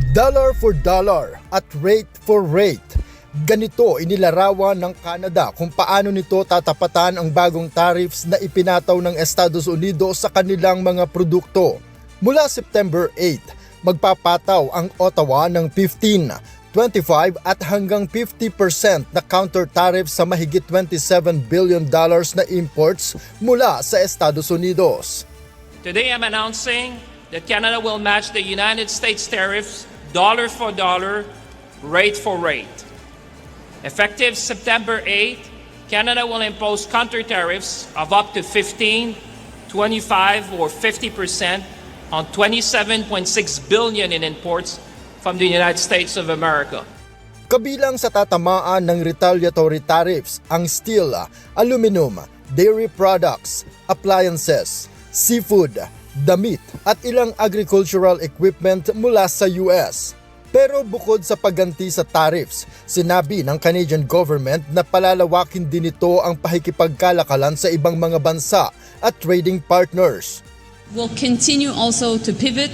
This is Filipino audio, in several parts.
Dollar for dollar at rate for rate. Ganito inilarawan ng Canada kung paano nito tatapatan ang bagong tariffs na ipinataw ng Estados Unidos sa kanilang mga produkto. Mula September 8, magpapataw ang Ottawa ng 15, 25 at hanggang 50% na counter tariff sa mahigit $27 billion na imports mula sa Estados Unidos. Today I'm announcing that Canada will match the United States tariffs dollar for dollar, rate for rate. Effective September 8, Canada will impose counter tariffs of up to 15, 25 or 50% on $27.6 billion in imports from the United States of America. Kabilang sa tatamaan ng retaliatory tariffs ang steel, aluminum, dairy products, appliances, seafood, damit at ilang agricultural equipment mula sa US. Pero bukod sa pagganti sa tariffs, sinabi ng Canadian government na palalawakin din ito ang pakikipagkalakalan sa ibang mga bansa at trading partners. We'll continue also to pivot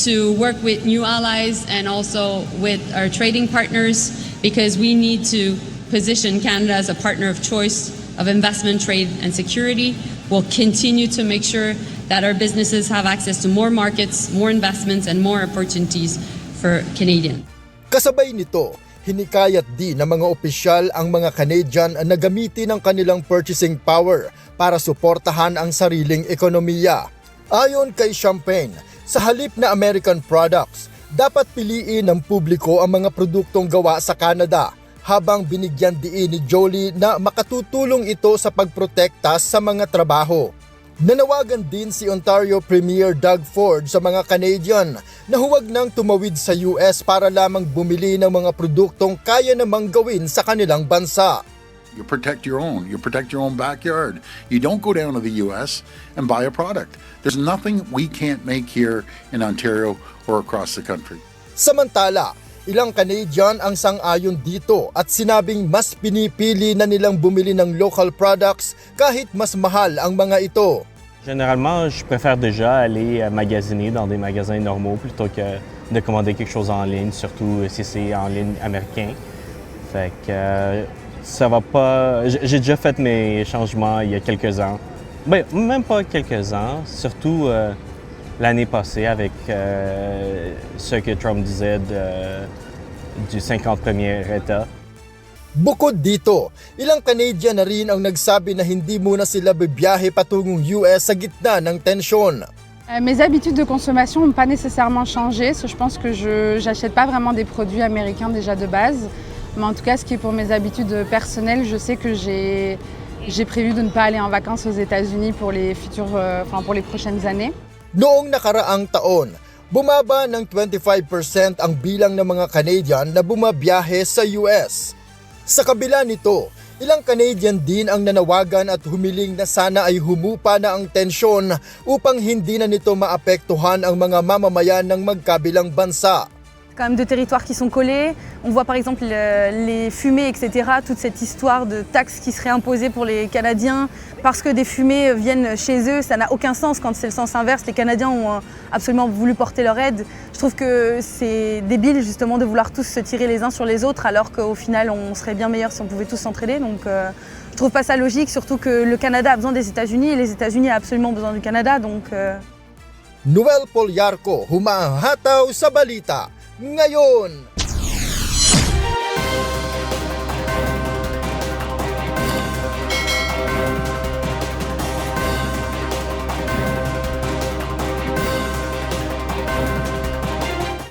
to work with new allies and also with our trading partners because we need to position Canada as a partner of choice of investment, trade and security. We'll continue to make sure that our businesses have access to more markets, more investments, and more opportunities for Canadians. Kasabay nito, hinikayat din ng mga opisyal ang mga Canadian na gamitin ang kanilang purchasing power para suportahan ang sariling ekonomiya. Ayon kay Champagne, sa halip na American products, dapat piliin ng publiko ang mga produktong gawa sa Canada, habang binigyan diin ni Jolie na makatutulong ito sa pagprotekta sa mga trabaho. Nanawagan din si Ontario Premier Doug Ford sa mga Canadian na huwag nang tumawid sa US para lamang bumili ng mga produktong kaya namang gawin sa kanilang bansa. You protect your own. You protect your own backyard. You don't go down to the US and buy a product. There's nothing we can't make here in Ontario or across the country. Samantala, ilang Canadian ang sang-ayon dito at sinabing mas pinipili na nilang bumili ng local products kahit mas mahal ang mga ito. Généralement, je préfère déjà aller magasiner dans des magasins normaux plutôt que de commander quelque chose en ligne, surtout si c'est en ligne américain. Fait que ça va pas. J'ai déjà fait mes changements il y a quelques ans. Ben, même pas quelques ans, surtout l'année passée avec ce que Trump disait du 51e État. Bukod dito, ilang Canadian na rin ang nagsabi na hindi muna sila bibiyahe patungong US sa gitna ng tensyon. Mes habitudes de consommation n'ont pas nécessairement changé. Je pense que je n'achète pas vraiment des produits américains déjà de base. Mais en tout cas, ce qui est pour mes habitudes personnelles, je sais que j'ai prévu de ne pas aller en vacances aux États-Unis pour les pour les prochaines années. Noong nakaraang taon, bumaba ng 25% ang bilang ng mga Canadian na bumabiyahe sa US. Sa kabila nito, ilang Canadian din ang nanawagan at humiling na sana ay humupa na ang tensyon upang hindi na nito maapektuhan ang mga mamamayan ng magkabilang bansa. Quand même deux territoires qui sont collés. On voit par exemple les fumées, etc. Toute cette histoire de taxes qui seraient imposées pour les Canadiens parce que des fumées viennent chez eux, ça n'a aucun sens quand c'est le sens inverse. Les Canadiens ont absolument voulu porter leur aide. Je trouve que c'est débile justement de vouloir tous se tirer les uns sur les autres alors qu'au final on serait bien meilleurs si on pouvait tous s'entraider. Donc je trouve pas ça logique, surtout que le Canada a besoin des États-Unis et les États-Unis ont absolument besoin du Canada. Donc Noel Polyarco, humahataw sa balita ngayon.